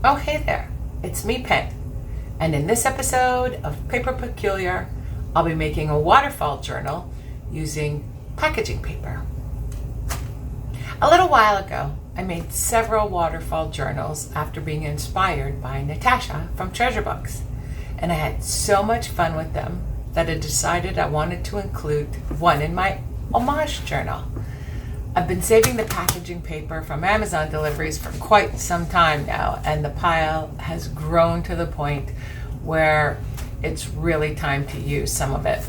Oh, hey there, it's me, Pen, and in this episode of Paper Peculiar, I'll be making a waterfall journal using packaging paper. A little while ago, I made several waterfall journals after being inspired by Natasha from Treasure Books, and I had so much fun with them that I decided I wanted to include one in my Homage Journal. I've been saving the packaging paper from Amazon deliveries for quite some time now, and the pile has grown to the point where it's really time to use some of it.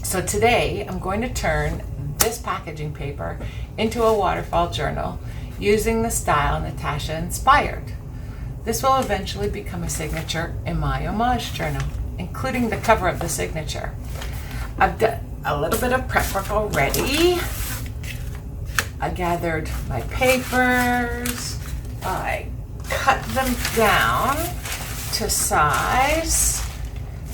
So today I'm going to turn this packaging paper into a waterfall journal using the style Natasa-Inspired. This will eventually become a signature in my Homage Journal, including the cover of the signature. I've done a little bit of prep work already. I gathered my papers, I cut them down to size,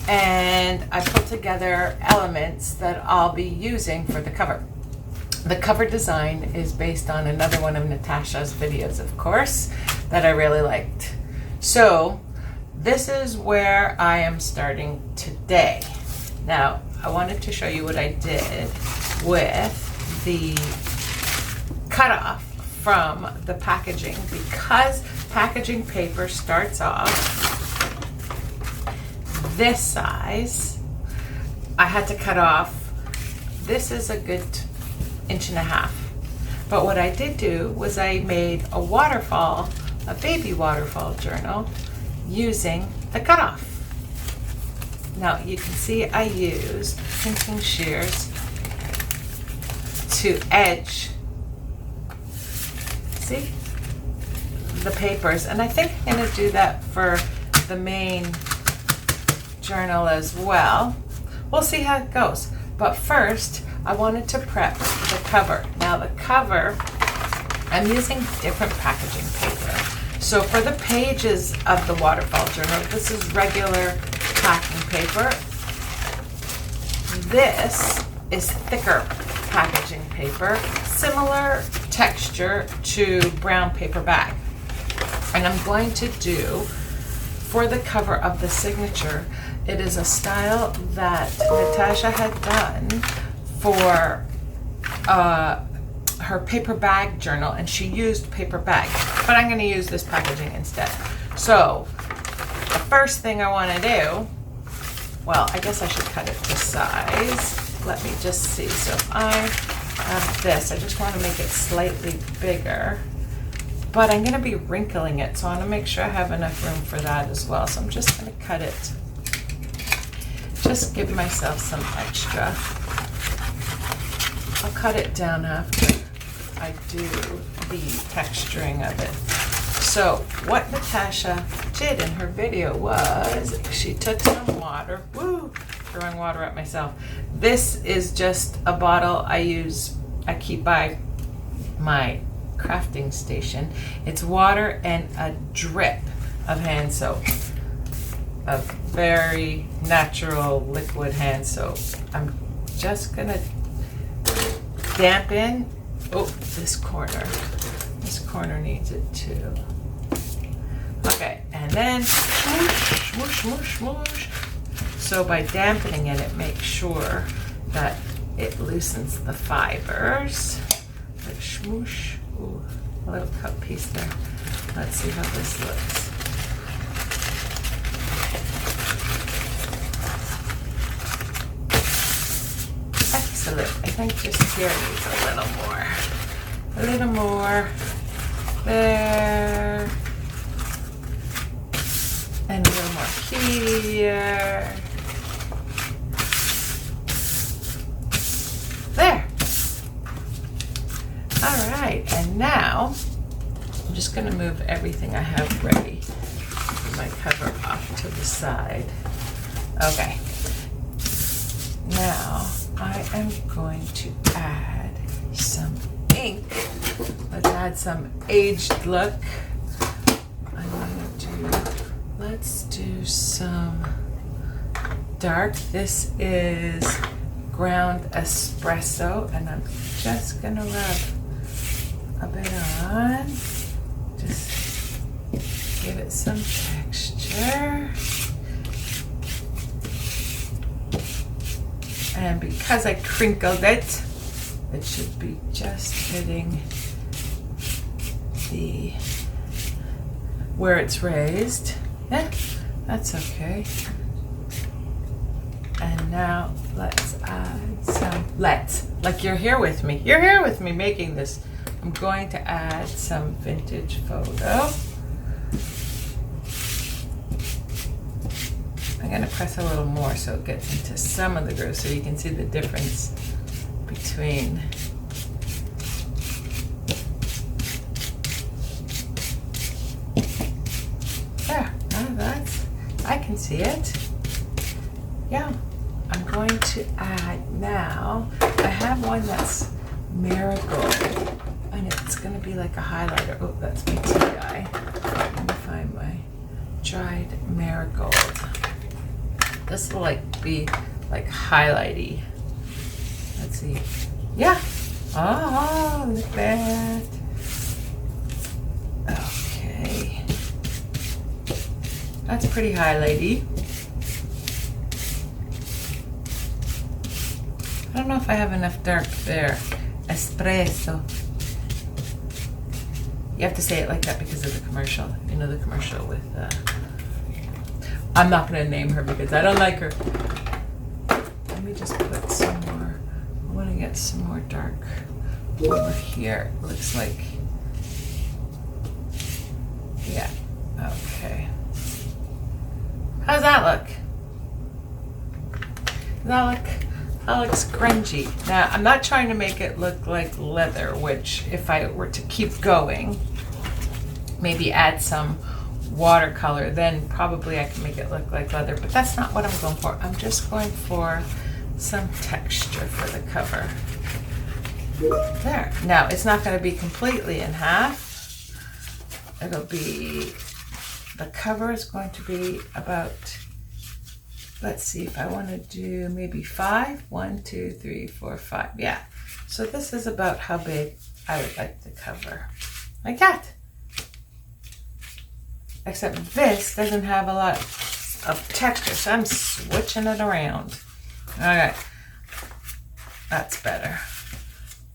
and I put together elements that I'll be using for the cover. The cover design is based on another one of Natasha's videos, of course, that I really liked. So this is where I am starting today. Now, I wanted to show you what I did with the cutoff from the packaging, because packaging paper starts off this size. I had to cut off, this is a good 1.5 inches, but what I did do was I made a baby waterfall journal using the cutoff. Now you can see I used pinching shears to edge the papers, and I think I'm going to do that for the main journal as well. We'll see how it goes, but first I wanted to prep the cover. Now the cover, I'm using different packaging paper. So for the pages of the waterfall journal, this is regular packing paper. This is thicker packaging paper, similar texture to brown paper bag. And I'm going to do, for the cover of the signature, it is a style that Natasha had done for her paper bag journal, and she used paper bag, but I'm going to use this packaging instead. So the first thing I want to do, well, I guess I should cut it to size. Let me just see. So if I have this, I just want to make it slightly bigger, but I'm going to be wrinkling it, so I want to make sure I have enough room for that as well. So I'm just going to cut it, just give myself some extra. I'll cut it down after I do the texturing of it. So what Natasha did in her video was she took some water, throwing water at myself. This is just a bottle I keep by my crafting station. It's water and a drip of hand soap, a very natural liquid hand soap. I'm just gonna dampen, this corner needs it too. Okay, and then smoosh, smoosh, smoosh, smoosh. So by dampening it, it makes sure that it loosens the fibers. Like smoosh. Ooh, a little cut piece there. Let's see how this looks. Excellent. I think just here needs a little more. A little more. There. And a little more here. There. All right, and now I'm just going to move everything I have ready. My cover off to the side. Okay. Now I am going to add some ink. Let's add some aged look. Let's do some dark. This is ground espresso, and I'm just gonna rub a bit on. Just give it some texture. And because I crinkled it, it should be just hitting where it's raised. Yeah, that's okay. And now let's add some, like you're here with me. You're here with me making this. I'm going to add some vintage photo. I'm going to press a little more so it gets into some of the grooves so you can see the difference between there. I can see it. Yeah, I'm going to add now. I have one that's marigold, and it's going to be like a highlighter. Oh, that's my tea dye. Let me find my dried marigold. This will be like highlighty. Let's see. Yeah. Oh, look at that. Okay. That's pretty highlighty. I don't know if I have enough dark there. Espresso. You have to say it like that because of the commercial. You know, the commercial with I'm not going to name her because I don't like her. Let me just put some more. I want to get some more dark over here. It looks like, yeah, okay. How's that look? That looks grungy. Now, I'm not trying to make it look like leather, which if I were to keep going, maybe add some watercolor, then probably I can make it look like leather, but that's not what I'm going for. I'm just going for some texture for the cover. There. Now, it's not going to be completely in half. It'll be, the cover is going to be about, let's see if I want to do maybe 5. 1, 2, 3, 4, 5. Yeah. So this is about how big I would like the cover. Like that. Except this doesn't have a lot of texture, so I'm switching it around. Okay. That's better.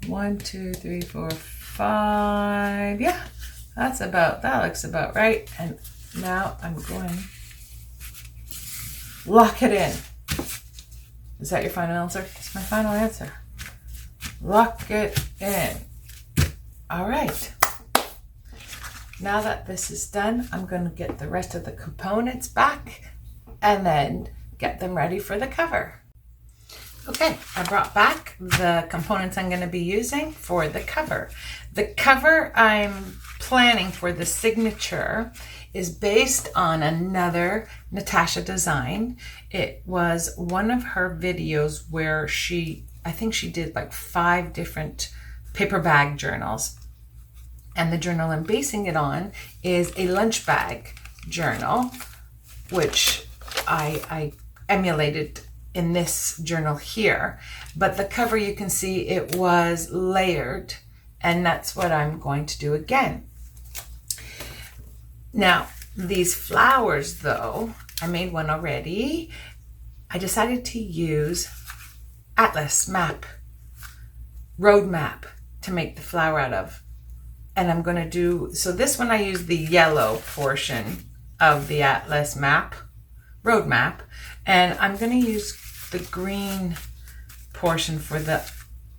1, 2, 3, 4, 5. Yeah. That looks about right. And now I'm going lock it in. Is that your final answer? It's my final answer. Lock it in. All right. Now that this is done, I'm going to get the rest of the components back and then get them ready for the cover. Okay, I brought back the components I'm going to be using for the cover. The cover I'm planning for the signature is based on another Natasha design. It was one of her videos where I think she did like 5 different paper bag journals. And the journal I'm basing it on is a lunch bag journal, which I emulated in this journal here. But the cover, you can see it was layered, and that's what I'm going to do again. Now, these flowers though, I made one already. I decided to use atlas map, road map to make the flower out of. And I'm going to do, so this one I use the yellow portion of the atlas map, road map, and I'm going to use the green portion for the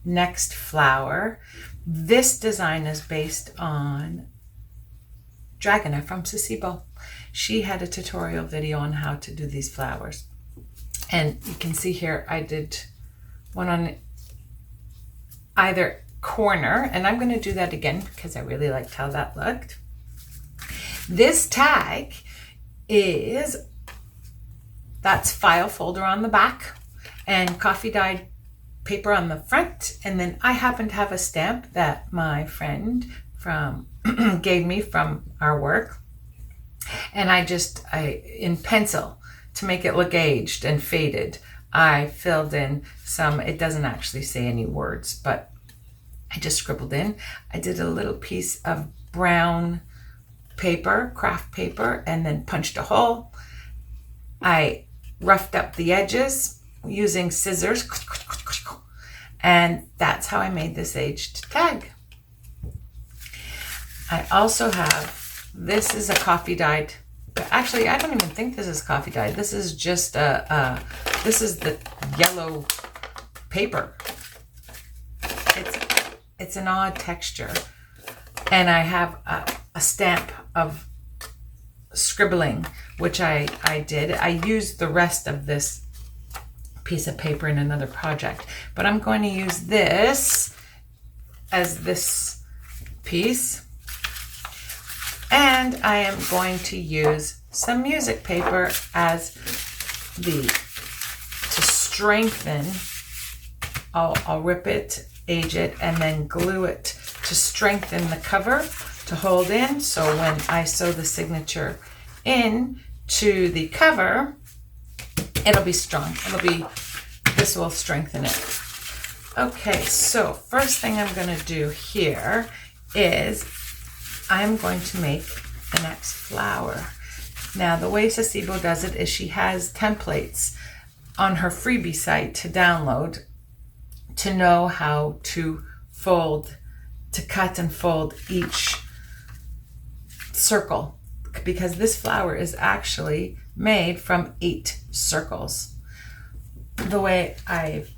next flower. This design is based on Dragoner from Sasibo. She had a tutorial video on how to do these flowers. And you can see here I did one on either corner, and I'm going to do that again because I really liked how that looked. This tag that's file folder on the back and coffee dyed paper on the front, and then I happen to have a stamp that my friend gave me from our work, and I in pencil to make it look aged and faded, I filled in some, it doesn't actually say any words, but I just scribbled in. I did a little piece of brown paper, craft paper, and then punched a hole. I roughed up the edges using scissors, and that's how I made this aged tag. I also have, this is a coffee dyed, but actually I don't even think this is coffee dyed. This is just this is the yellow paper. It's an odd texture. And I have a stamp of scribbling, which I did. I used the rest of this piece of paper in another project, but I'm going to use this as this piece. And I am going to use some music paper as to strengthen. I'll rip it, age it, and then glue it to strengthen the cover to hold in. So when I sew the signature in to the cover, it'll be strong. This will strengthen it. Okay, so first thing I'm going to do here is I'm going to make the next flower. Now, the way Sasibo does it is she has templates on her freebie site to download to know how to cut and fold each circle, because this flower is actually made from 8 circles. The way I've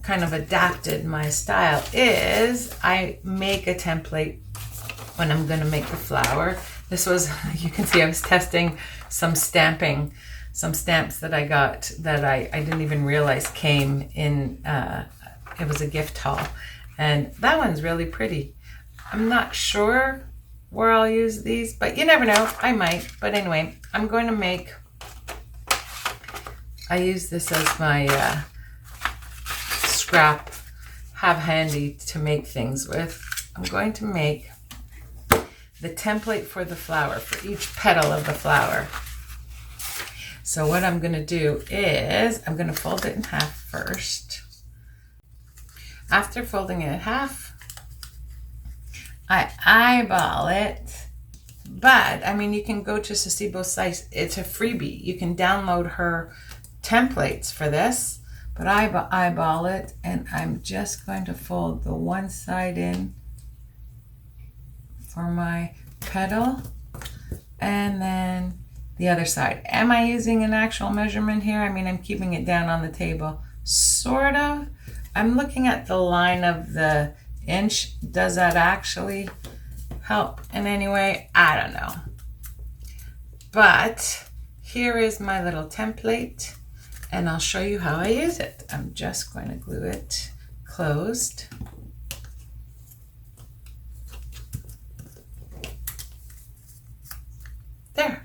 kind of adapted my style is I make a template when I'm going to make the flower. This was, you can see I was testing some stamps that I got that I didn't even realize came in, it was a gift haul. And that one's really pretty. I'm not sure where I'll use these, but you never know, I might. But anyway, I'm going to make, I use this as my scrap, have handy to make things with. I'm going to make the template for the flower, for each petal of the flower. So what I'm going to do is I'm going to fold it in half first. After folding it in half, I eyeball it. But, I mean, you can go to Sasibo's site. It's a freebie. You can download her templates for this. But I eyeball it, and I'm just going to fold the one side in for my petal, and then the other side. Am I using an actual measurement here? I mean, I'm keeping it down on the table, sort of. I'm looking at the line of the inch. Does that actually help in any way? I don't know. But here is my little template, and I'll show you how I use it. I'm just going to glue it closed. There.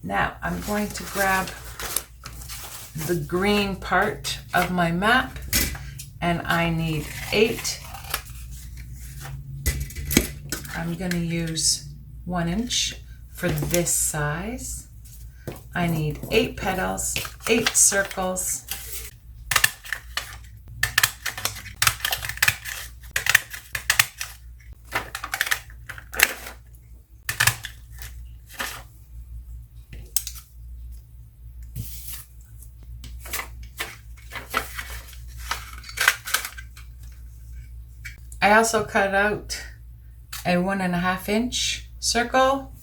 Now I'm going to grab the green part of my map, and I need 8. I'm going to use 1 inch for this size. I need 8 petals, 8 circles. I also cut out a 1.5 inch circle.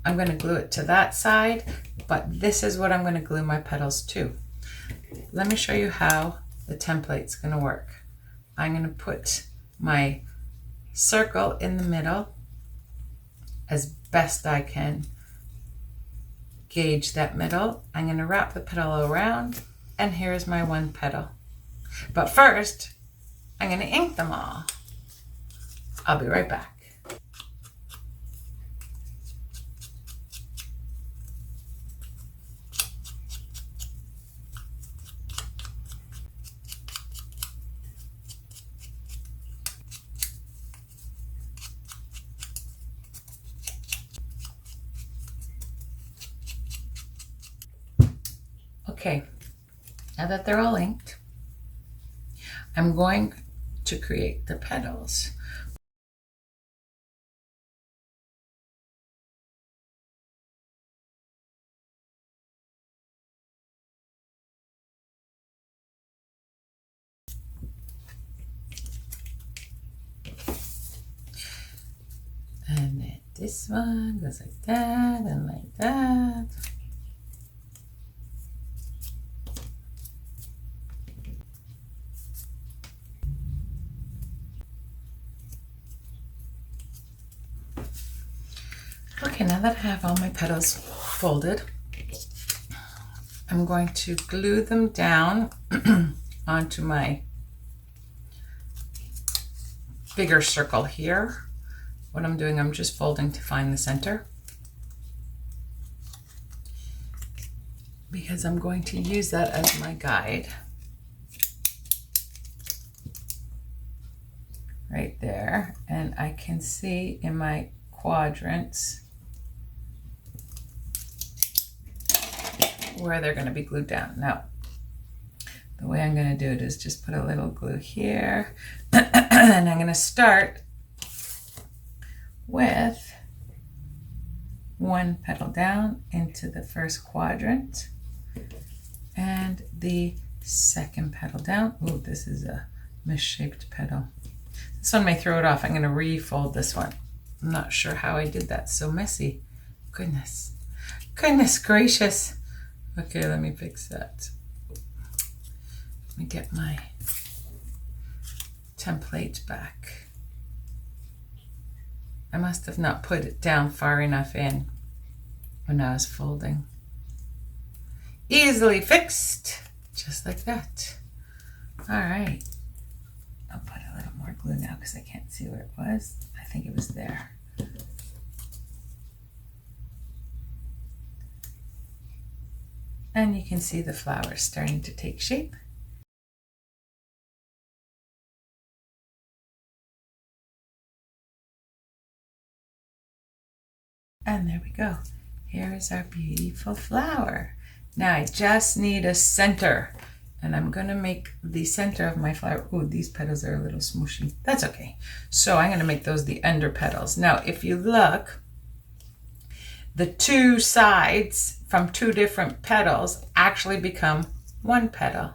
I'm going to glue it to that side, but this is what I'm going to glue my petals to. Let me show you how the template's going to work. I'm going to put my circle in the middle as best I can gauge that middle. I'm going to wrap the petal around, and here's my one petal. But first, I'm going to ink them all. I'll be right back. Okay, now that they're all inked, I'm going to create the petals. And then this one goes like that and like that. Okay, now that I have all my petals folded, I'm going to glue them down onto my bigger circle here. What I'm doing, I'm just folding to find the center, because I'm going to use that as my guide. Right there, and I can see in my quadrants where they're going to be glued down. Now, the way I'm going to do it is just put a little glue here, and I'm going to start with one petal down into the first quadrant and the second petal down. Oh, this is a misshaped petal. This one may throw it off. I'm going to refold this one. I'm not sure how I did that. So messy. Goodness gracious. Okay, let me fix that. Let me get my template back. I must have not put it down far enough in when I was folding. Easily fixed, just like that. All right. I'll put a little more glue now because I can't see where it was. I think it was there. And you can see the flowers starting to take shape. And there we go. Here is our beautiful flower. Now I just need a center. And I'm going to make the center of my flower. Oh, these petals are a little smooshy. That's okay. So I'm going to make those the under petals. Now, if you look, the two sides from two different petals actually become one petal.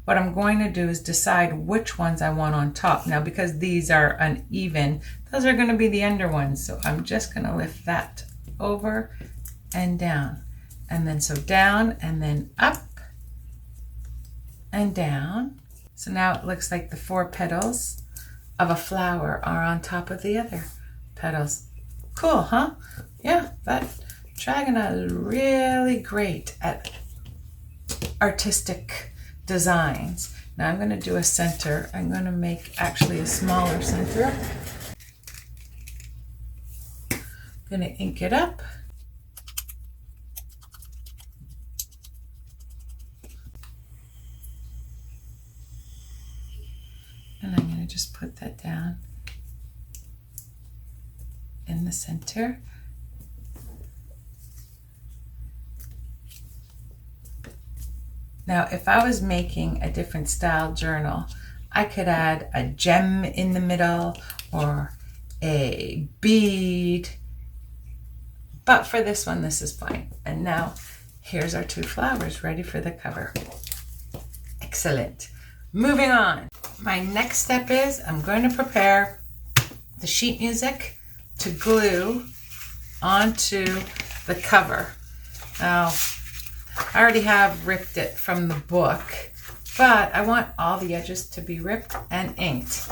What I'm going to do is decide which ones I want on top. Now, because these are uneven, those are going to be the under ones. So I'm just going to lift that over and down. And then so down and then up and down. So now it looks like the four petals of a flower are on top of the other petals. Cool, huh? Yeah, that Dragonite is really great at artistic designs. Now I'm going to do a center. I'm going to make actually a smaller center. I'm going to ink it up. And I'm going to just put that down in the center. Now, if I was making a different style journal, I could add a gem in the middle or a bead. But for this one, this is fine. And now here's our two flowers ready for the cover. Excellent. Moving on. My next step is I'm going to prepare the sheet music to glue onto the cover. Now, I already have ripped it from the book, but I want all the edges to be ripped and inked.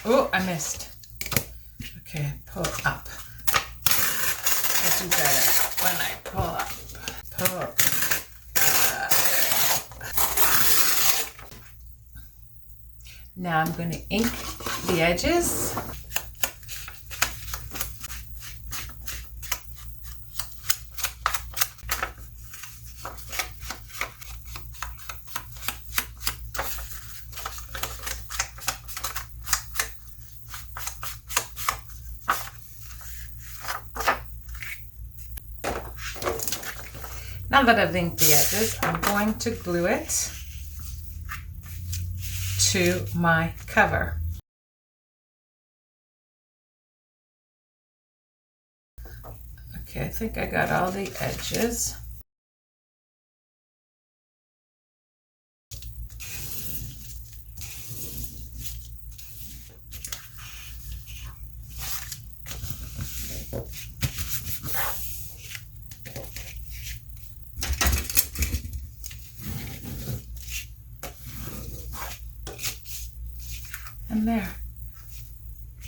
Oh, I missed. Okay, pull up. I do better when I pull up. Pull up. Now I'm going to ink the edges. Now that I've inked the edges, I'm going to glue it to my cover. Okay, I think I got all the edges. And there,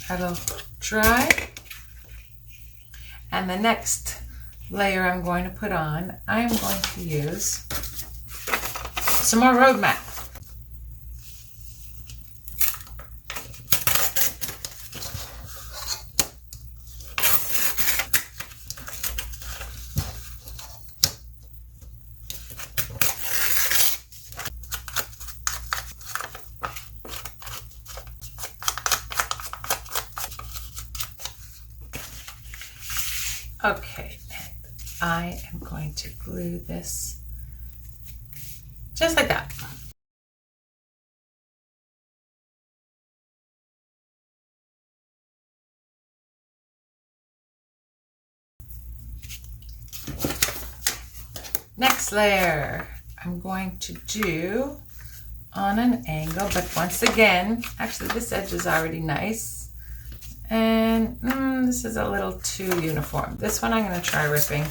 that'll dry. And the next layer I'm going to put on, I'm going to use some more road mat. Okay, I am going to glue this just like that. Next layer, I'm going to do on an angle, but once again, actually this edge is already nice. And this is a little too uniform. This one I'm going to try ripping.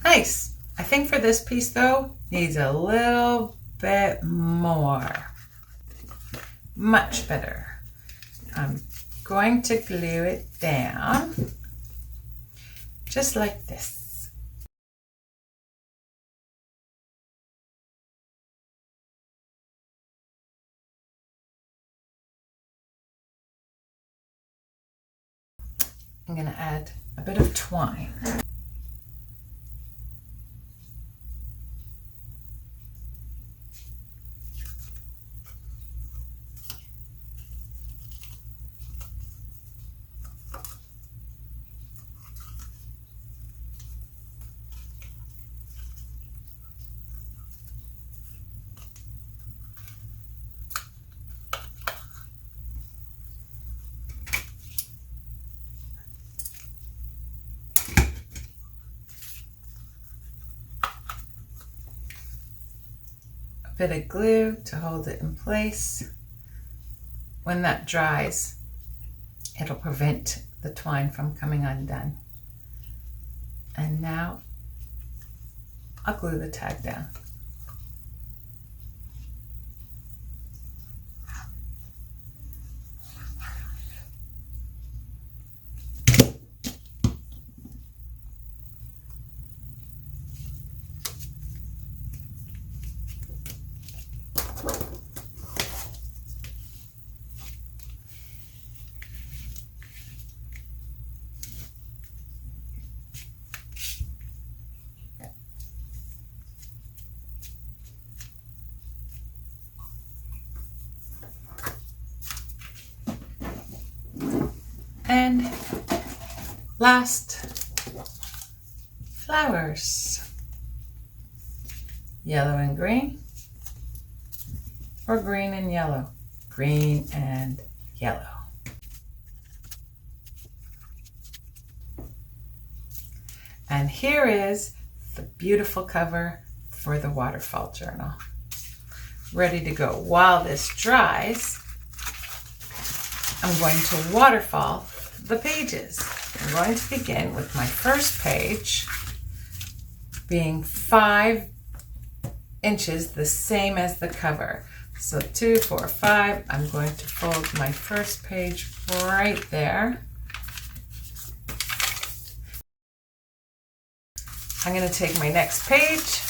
Nice. I think for this piece though, needs a little bit more. Much better. I'm going to glue it down just like this. I'm going to add a bit of twine. Bit of glue to hold it in place. When that dries, it'll prevent the twine from coming undone. And now I'll glue the tag down. And last, flowers. Yellow and green, or green and yellow. Green and yellow. And here is the beautiful cover for the waterfall journal. Ready to go. While this dries, I'm going to waterfall the pages. I'm going to begin with my first page being 5 inches, the same as the cover. So 2, 4, 5, I'm going to fold my first page right there. I'm going to take my next page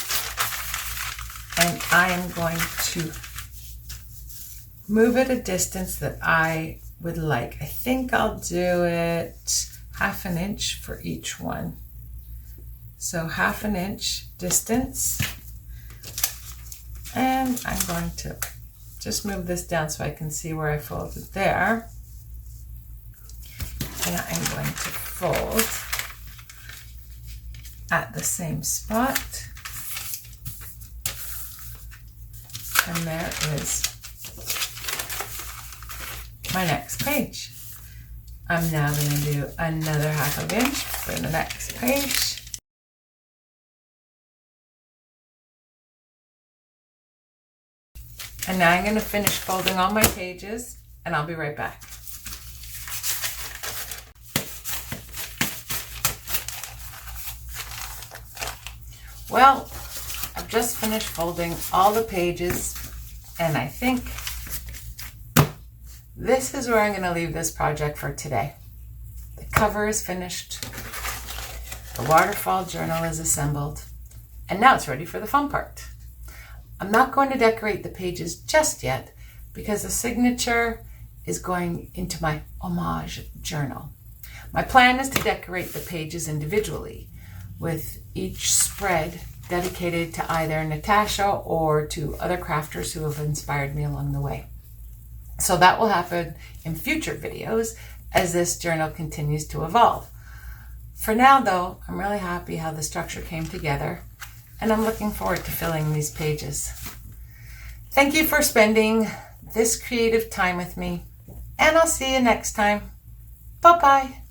and I am going to move at a distance that I would like. I think I'll do it 1/2 inch for each one. So 1/2 inch distance. And I'm going to just move this down so I can see where I folded there. And I'm going to fold at the same spot. And there is my next page. I'm now going to do another 1/2 inch for the next page. And now I'm going to finish folding all my pages, and I'll be right back. Well, I've just finished folding all the pages, and I think this is where I'm going to leave this project for today. The cover is finished, the waterfall journal is assembled, and now it's ready for the fun part. I'm not going to decorate the pages just yet because the signature is going into my Homage Journal. My plan is to decorate the pages individually, with each spread dedicated to either Natasha or to other crafters who have inspired me along the way. So that will happen in future videos as this journal continues to evolve. For now though, I'm really happy how the structure came together, and I'm looking forward to filling these pages. Thank you for spending this creative time with me, and I'll see you next time. Bye-bye.